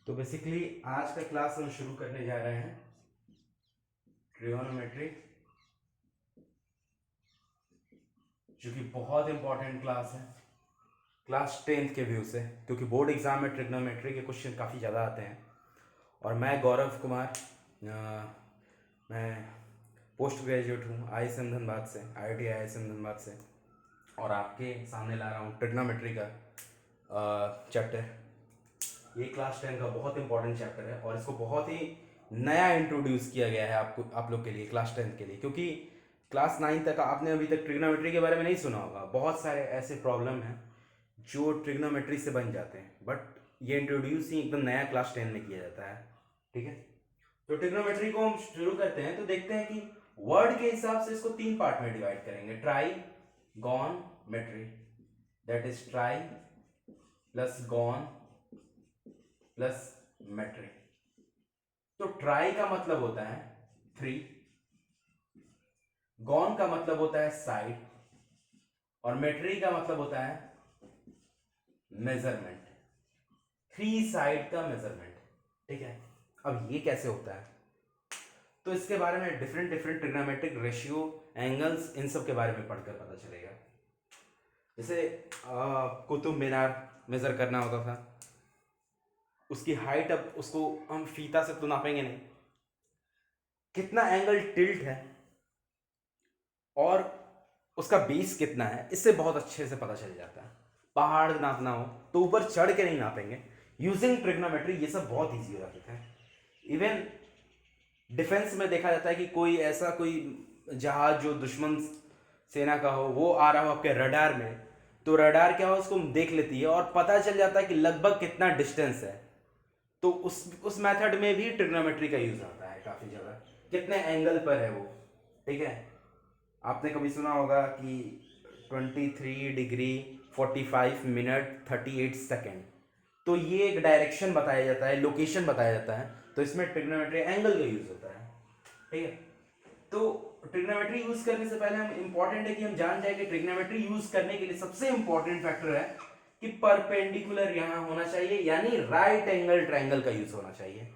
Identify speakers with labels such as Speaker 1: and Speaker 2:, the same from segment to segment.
Speaker 1: तो बेसिकली आज का क्लास हम शुरू करने जा रहे हैं ट्रिगोनोमेट्री, जो कि बहुत इंपॉर्टेंट क्लास है क्लास 10th के व्यू से, क्योंकि बोर्ड एग्जाम में ट्रिग्नोमेट्री के क्वेश्चन काफ़ी ज़्यादा आते हैं। और मैं गौरव कुमार, मैं पोस्ट ग्रेजुएट हूँ ISM धनबाद से, IIT ISM धनबाद से, और आपके सामने ला रहा हूँ ट्रिग्नोमेट्री का चैप्टर। ये क्लास 10 का बहुत इंपॉर्टेंट चैप्टर है और इसको बहुत ही नया इंट्रोड्यूस किया गया है आप लोग के लिए, क्लास 10 के लिए, क्योंकि क्लास 9 तक आपने अभी तक ट्रिग्नोमेट्री के बारे में नहीं सुना होगा। बहुत सारे ऐसे प्रॉब्लम हैं जो ट्रिग्नोमेट्री से बन जाते हैं, बट ये इंट्रोड्यूस ही एकदम नया क्लास 10 में किया जाता है। ठीक है, तो ट्रिग्नोमेट्री को हम शुरू करते हैं। तो देखते हैं कि वर्ड के हिसाब से इसको 3 पार्ट में डिवाइड करेंगे। Tri gon metry, that is tri plus gon plus metry. तो ट्राई का मतलब होता है 3, गॉन का मतलब होता है साइड, और मेट्री का मतलब होता है मेजरमेंट, 3 साइड का मेजरमेंट। ठीक है, अब ये कैसे होता है, तो इसके बारे में different different trigonometric ratio, angles, इन सब के बारे में पढ़कर पता चलेगा। जैसे कुतुब मीनार मेजर करना होता था, उसकी हाइट, अब उसको हम फीता से तो नापेंगे नहीं, कितना एंगल टिल्ट है और उसका बेस कितना है, इससे बहुत अच्छे से पता चल जाता है। पहाड़ नापना हो तो ऊपर चढ़ के नहीं नापेंगे, यूजिंग ट्रिग्नोमेट्री ये सब बहुत ईजी हो जाता है। इवन डिफेंस में देखा जाता है कि कोई ऐसा कोई जहाज जो दुश्मन सेना का हो, वो आ रहा हो आपके रडार में, तो रडार क्या हो, उसको देख लेती है और पता चल जाता है कि लगभग कितना डिस्टेंस है। तो उस मेथड में भी ट्रिग्नोमेट्री का यूज आता है काफी ज्यादा, कितने एंगल पर है वो। ठीक है, आपने कभी सुना होगा कि 23 डिग्री 45 मिनट 38 सेकेंड, तो ये एक डायरेक्शन बताया जाता है, लोकेशन बताया जाता है, तो इसमें ट्रिग्नोमेट्री एंगल का यूज होता है। ठीक है, तो ट्रिग्नोमेट्री यूज करने से पहले हम इंपॉर्टेंट है कि हम जान जाए कि ट्रिग्नोमेट्री यूज करने के लिए सबसे इंपॉर्टेंट फैक्टर है कि परपेंडिकुलर यहां होना चाहिए, यानी राइट एंगल ट्रायंगल का यूज होना चाहिए।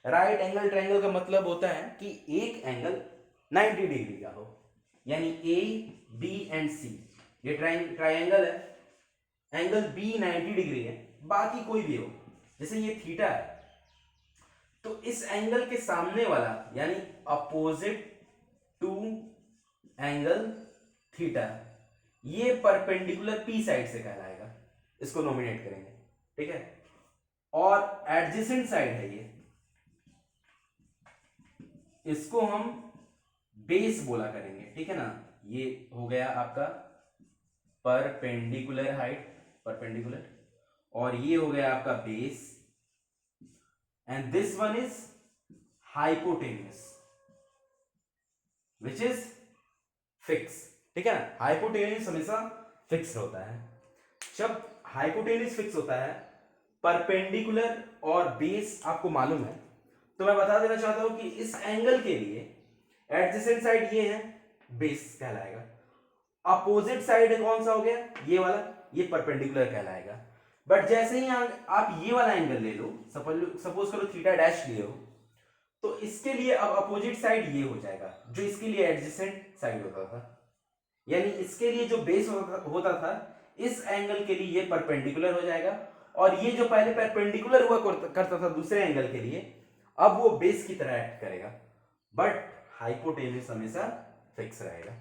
Speaker 1: राइट एंगल ट्रायंगल का मतलब होता है कि एक एंगल 90 डिग्री का हो, यानी ए बी एंड सी, ये ट्रायंगल है, एंगल बी 90 डिग्री है, बाकी कोई भी हो, जैसे ये थीटा है, तो इस एंगल के सामने वाला यानी अपोजिट टू एंगल थीटा, ये परपेंडिकुलर पी साइड से कहलाएगा, इसको नॉमिनेट करेंगे। ठीक है, और एडजेसेंट साइड है ये, इसको हम बेस बोला करेंगे। ठीक है ना, ये हो गया आपका परपेंडिकुलर हाइट, परपेंडिकुलर, और ये हो गया आपका base, and this one is hypotenuse which is fix. ठीक है ना, हाइपोटेन्यूस हमेशा फिक्स होता है। जब हाइपोटेन्यूस फिक्स होता है, परपेंडिकुलर और बेस आपको मालूम है, तो मैं बता देना चाहता हूं कि इस एंगल के लिए एडजेसेंट साइड ये है, बेस कहलाएगा। अपोजिट साइड कौन सा हो गया, ये वाला, ये परपेंडिकुलर कहलाएगा। बट जैसे ही आप ये वाला एंगल ले लो, सपोज करो थीटा डैश लिए हो, तो इसके लिए अब अपोजिट साइड ये हो जाएगा, जो इसके लिए एडजेसेंट साइड होता था, यानी इसके लिए जो बेस होता था, इस एंगल के लिए ये परपेंडिकुलर हो जाएगा, और ये जो पहले परपेंडिकुलर हुआ करता था दूसरे एंगल के लिए, अब वो बेस की तरह एक्ट करेगा, बट हाइपोटेन्यूस हमेशा फिक्स रहेगा,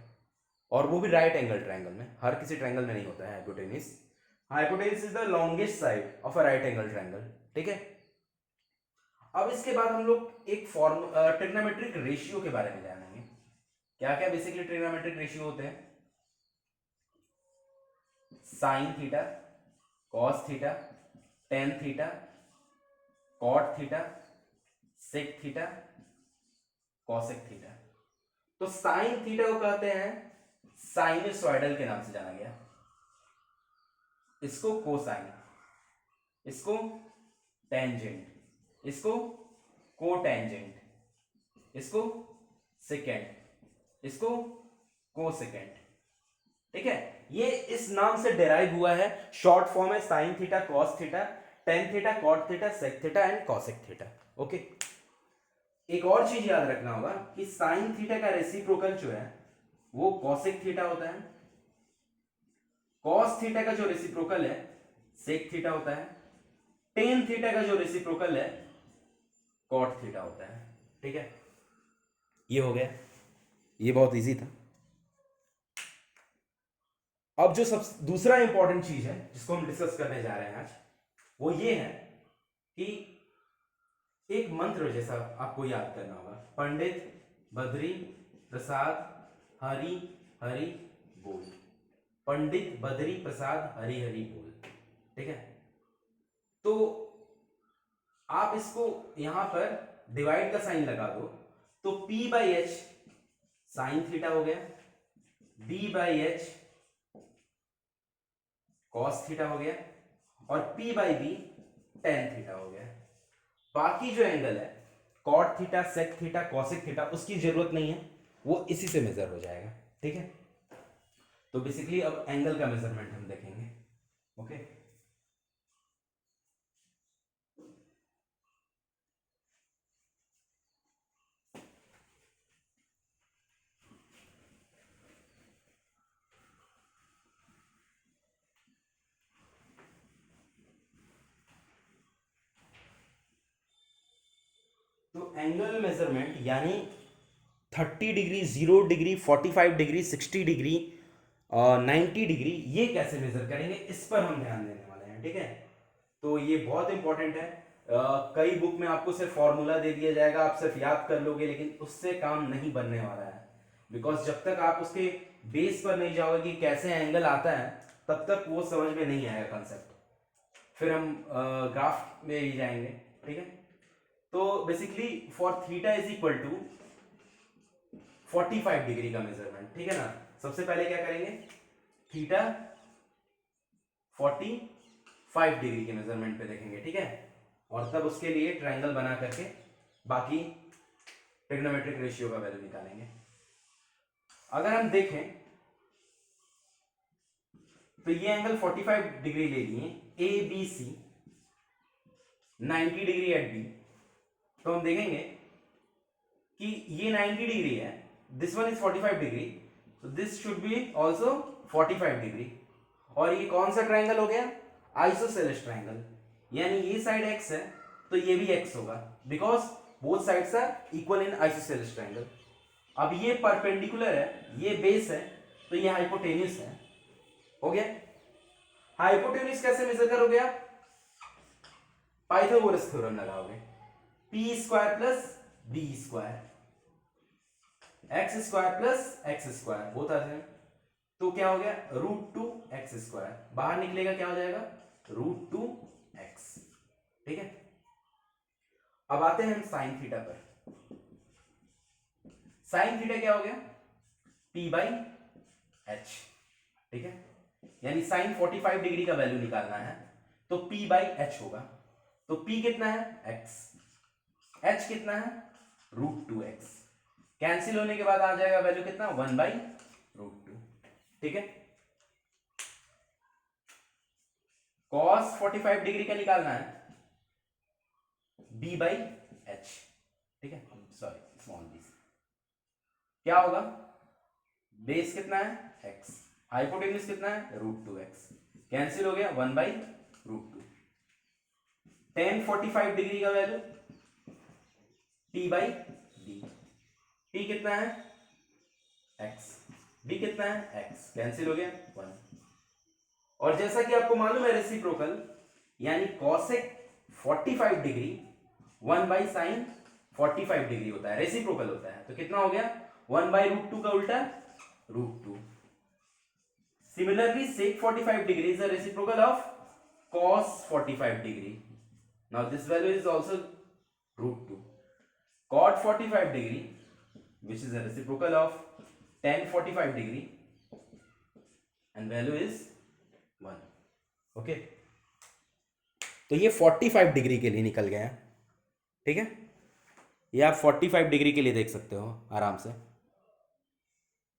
Speaker 1: और वो भी राइट एंगल ट्रायंगल में। हर किसी ट्रायंगल में नहीं होता है hypotenuse. Hypotenuse is the longest side of a right angle triangle. ठीक है, अब इसके बाद हम लोग एक ट्रिग्नोमेट्रिक रेशियो के बारे में जानेंगे। क्या क्या बेसिकली ट्रिग्नोमेट्रिक रेशियो होते हैं, sine theta, cos theta, tan theta, cot theta, sec theta, cosec theta. तो साइन थीटा को कहते हैं साइनसॉइडल के नाम से जाना गया, इसको कोसाइन, इसको टेंजेंट, इसको कोटेंजेंट, इसको सेकेंड, इसको कोसेकेंड। ठीक है, ये इस नाम से डेराइव हुआ है, शॉर्ट फॉर्म है sine theta, cos theta, tan theta, cot theta, sec theta and cosec theta. Okay, एक और चीज याद रखना होगा कि साइन थीटा का रेसिप्रोकल जो है वो कॉसेक थीटा होता है, कॉस थीटा का जो रेसिप्रोकल है सेक थीटा होता है, टेन थीटा का जो रेसिप्रोकल है कॉट थीटा होता है। ठीक है, ये हो गया, ये बहुत इजी था। अब जो सब दूसरा इंपॉर्टेंट चीज है जिसको हम डिस्कस करने जा रहे हैं आज, वो ये है कि एक मंत्र जैसा आपको याद करना होगा, पंडित बद्री प्रसाद हरि हरि बोल, पंडित बद्री प्रसाद हरि हरि बोल। ठीक है, तो आप इसको यहां पर डिवाइड का साइन लगा दो तो P by H sine theta हो गया, B by H cos theta हो गया और P by B tan theta हो गया। बाकी जो एंगल है cot theta, sec theta, cosec theta, उसकी जरूरत नहीं है, वो इसी से मेजर हो जाएगा। ठीक है, तो बेसिकली अब एंगल का मेजरमेंट हम देखेंगे। ओके, तो एंगल मेजरमेंट यानी 30 degree, 0 degree, 45 degree, 60 degree, 90 degree, ये कैसे मेजर करेंगे इस पर हम ध्यान देने वाले हैं। ठीक है, तो ये बहुत इंपॉर्टेंट है। कई बुक में आपको सिर्फ फॉर्मूला दे दिया जाएगा, आप सिर्फ याद कर लोगे, लेकिन उससे काम नहीं बनने वाला है। बिकॉज जब तक आप उसके बेस पर नहीं जाओगे कि कैसे एंगल आता है, तब तक वो समझ में नहीं आएगा कंसेप्ट। फिर हम ग्राफ में ही जाएंगे। ठीक है, तो basically for theta is equal to 45 degree का मेजरमेंट। ठीक है ना, सबसे पहले क्या करेंगे, थीटा 45 डिग्री के मेजरमेंट पे देखेंगे। ठीक है, और तब उसके लिए ट्रायंगल बना करके बाकी ट्रिग्नोमेट्रिक रेशियो का वैल्यू निकालेंगे। अगर हम देखें तो ये एंगल 45 डिग्री ले लिए, A B C 90 degree at बी, तो हम देखेंगे कि ये 90 डिग्री है, this one is 45 degree, so this should be also 45 degree. और ये कौन सा ट्रायंगल हो गया, आइसोसेलेस ट्रायंगल, यानी ये साइड x है तो ये भी x होगा, because both sides are equal in isosceles triangle. अब ये परपेंडिकुलर है, ये बेस है, तो ये हाइपोटेन्यूस है। हो गया, हाइपोटेन्यूस कैसे मेजर करोगे आप, पाइथागोरस थ्योरम लगाओगे, P square plus B square X square plus X square both आ जाए, तो क्या हो गया √2 x स्क्वायर, बाहर निकलेगा क्या हो जाएगा √2x। ठीक है, अब आते हैं हम साइन थीटा पर। साइन थीटा क्या हो गया, P बाई एच। ठीक है, यानी साइन 45 डिग्री का वैल्यू निकालना है तो P बाई एच होगा, तो P कितना है x, h कितना है √2x, कैंसिल होने के बाद आ जाएगा वैल्यू कितना 1/√2। ठीक है, cos 45 डिग्री का निकालना है b बाई एच। ठीक है, सॉरी स्मॉल b, क्या होगा, बेस कितना है x, हाइपोटेन्यूस कितना है √2x, कैंसिल हो गया 1/√2। tan 45 डिग्री का value t by b, t कितना है x, b कितना है x, कैंसिल हो गया 1। और जैसा कि आपको मालूम है रेसिप्रोकल यानी cosec 45 डिग्री 1/sin 45 डिग्री होता है, रेसिप्रोकल होता है, तो कितना हो गया 1/√2 का उल्टा √2। Similarly sec 45 degree is a reciprocal of cos 45 degree, now this value is also √2। cot 45 degree which is a reciprocal of tan 45 degree and value is 1। Okay, तो ये 45 डिग्री के लिए निकल गया। ठीक है, ये आप 45 डिग्री के लिए देख सकते हो आराम से,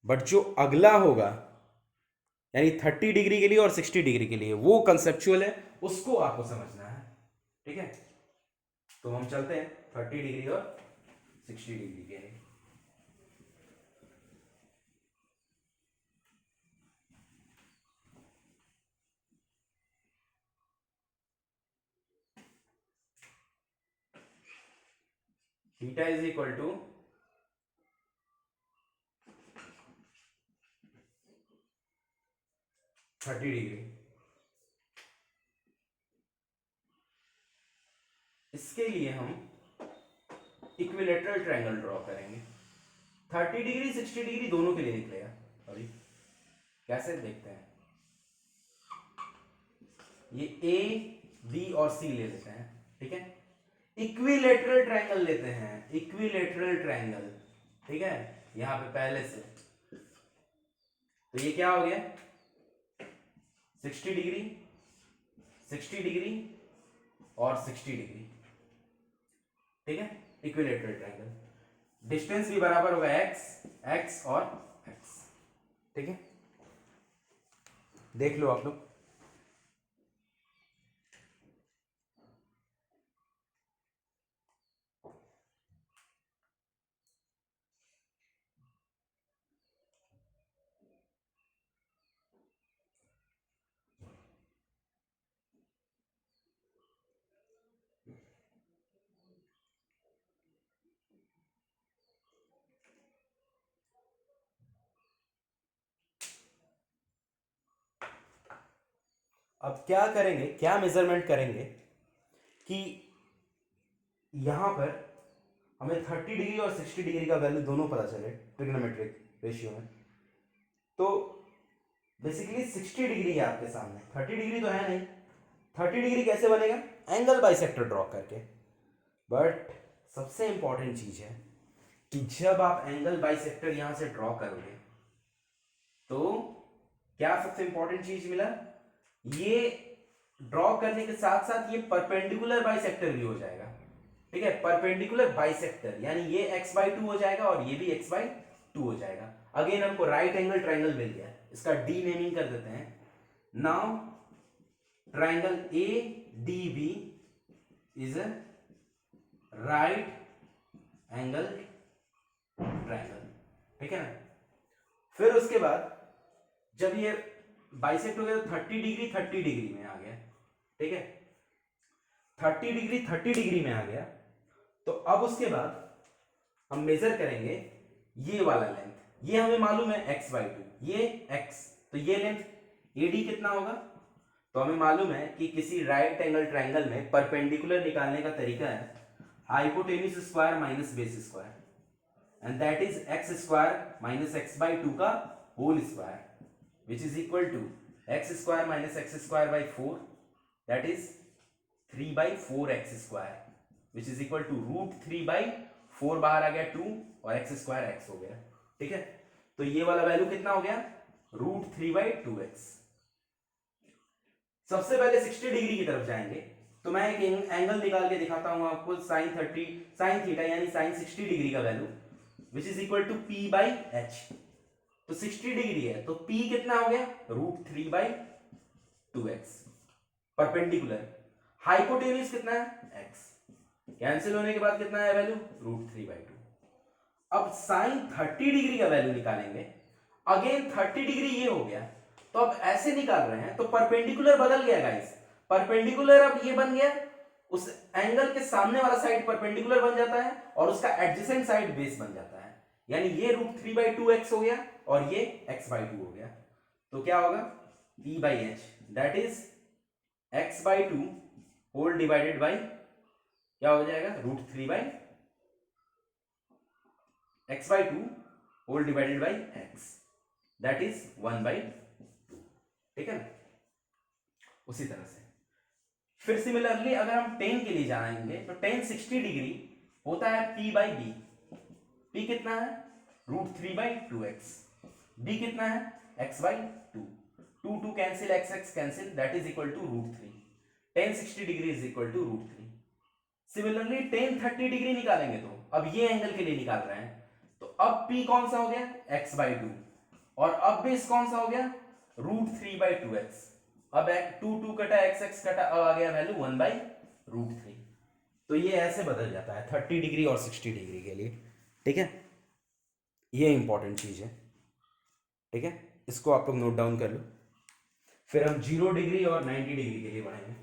Speaker 1: बट जो अगला होगा यानी 30 डिग्री के लिए और 60 डिग्री के लिए वो कंसेप्चुअल है, उसको आपको समझना है। ठीक है, तो हम चलते हैं 30 डिग्री और 60 डिग्री के लिए। Theta is equal to 30 degree. इसके लिए हम इक्विलेटरल ट्रायंगल ड्रॉ करेंगे। 30 डिग्री 60 डिग्री दोनों के लिए निकलेगा। अभी कैसे देखते हैं, ये ए बी और सी ले लेते हैं, ठीक है। इक्विलेटरल ट्रायंगल लेते हैं, इक्विलेटरल ट्रायंगल, ठीक है, यहां पे पहले से। तो ये क्या हो गया, 60 डिग्री 60 डिग्री और 60 डिग्री, ठीक है, इक्विलेटरल ट्रायंगल। डिस्टेंस भी बराबर होगा एक्स एक्स और एक्स, ठीक है। देख लो आप लोग, अब क्या करेंगे, क्या मेजरमेंट करेंगे कि यहां पर हमें 30 डिग्री और 60 डिग्री का वैल्यू दोनों पता चले ट्रिग्नोमेट्रिक रेशियो में। तो बेसिकली 60 डिग्री है आपके सामने, 30 डिग्री तो है नहीं। 30 डिग्री कैसे बनेगा, एंगल बाइसेक्टर ड्रॉ करके। बट सबसे इंपॉर्टेंट चीज है कि जब आप एंगल बाइसेक्टर यहां से ड्रॉ करोगे तो क्या सबसे इंपॉर्टेंट चीज मिला, ये ड्रॉ करने के साथ साथ ये परपेंडिकुलर बाइसेक्टर भी हो जाएगा, ठीक है। परपेंडिकुलर बाइसेक्टर यानी ये x/2 हो जाएगा और ये भी x/2 हो जाएगा। अगेन हमको राइट एंगल ट्रायंगल मिल गया, इसका डी नेमिंग कर देते हैं। Now triangle A D B is a right angle triangle, ठीक है ना। फिर उसके बाद जब ये बाइसेक्ट हो गया तो 30 डिग्री 30 डिग्री में आ गया, ठीक है। 30 डिग्री 30 डिग्री में आ गया, तो अब उसके बाद हम मेजर करेंगे ये वाला लेंथ। ये हमें मालूम है x/2, ये x, तो ये लेंथ AD कितना होगा, तो हमें मालूम है कि किसी राइट एंगल ट्रायंगल में परपेंडिकुलर निकालने का तरीका है hypotenuse square minus base square, and that is x² minus x/2 का whole square, which is equal to x² minus x² by 4, that is 3/4x², which is equal to √3/4, बाहर आ गया 2 और x² x हो गया, ठीक है। तो ये वाला वैल्यू कितना हो गया, √3/2x। सबसे पहले 60 डिग्री की तरफ जाएंगे, तो मैं एक एंगल निकाल के दिखाता हूं आपको, sin थीटा यानी sin 60 डिग्री का value, which is equal to p/h। तो 60 डिग्री है तो P कितना हो गया, √3/2x। परपेंडिकुलर, हाइपोटेन्यूज कितना है x, कैंसिल होने के बाद कितना है वैल्यू, √3/2। अब साइन 30 डिग्री का वैल्यू निकालेंगे, अगेन 30 डिग्री ये हो गया, तो अब ऐसे निकाल रहे हैं तो परपेंडिकुलर बदल गया गाइस। परपेंडिकुलर अब ये बन गया, उस एंगल के सामने वाला साइड परपेंडिकुलर बन जाता है और उसका एडजेसेंट साइड बेस बन जाता है, यानी ये √3/2x हो गया और ये x/2 हो गया। तो क्या होगा, p/h that is x/2 whole divided by क्या हो जाएगा, x/2 whole divided by x, that is 1/2, ठीक है ना। उसी तरह से फिर सिमिलरली अगर हम tan के लिए जाएंगे तो tan 60 डिग्री होता है p/b। p कितना है, √3/2x, b कितना है, x/2, 2 cancel, x cancel, that is equal to √3। tan 60 degree is equal to √3। Similarly tan 30 degree निकालेंगे, तो अब ये एंगल के लिए निकाल रहे हैं, तो अब p कौन सा हो गया, x/2, और अब बेस कौन सा हो गया, √3/2x। अब 2 कटा, x कटा, अब आ गया वैल्यू 1/√3। √3। तो ये ऐसे बदल जाता है 30 डिग्री और 60 डिग्री के लिए, ठीक है। ये इंपॉर्टेंट चीज़ है, ठीक है, इसको आप लोग नोट डाउन कर लो। फिर हम 0 डिग्री और 90 डिग्री के लिए बढ़ेंगे।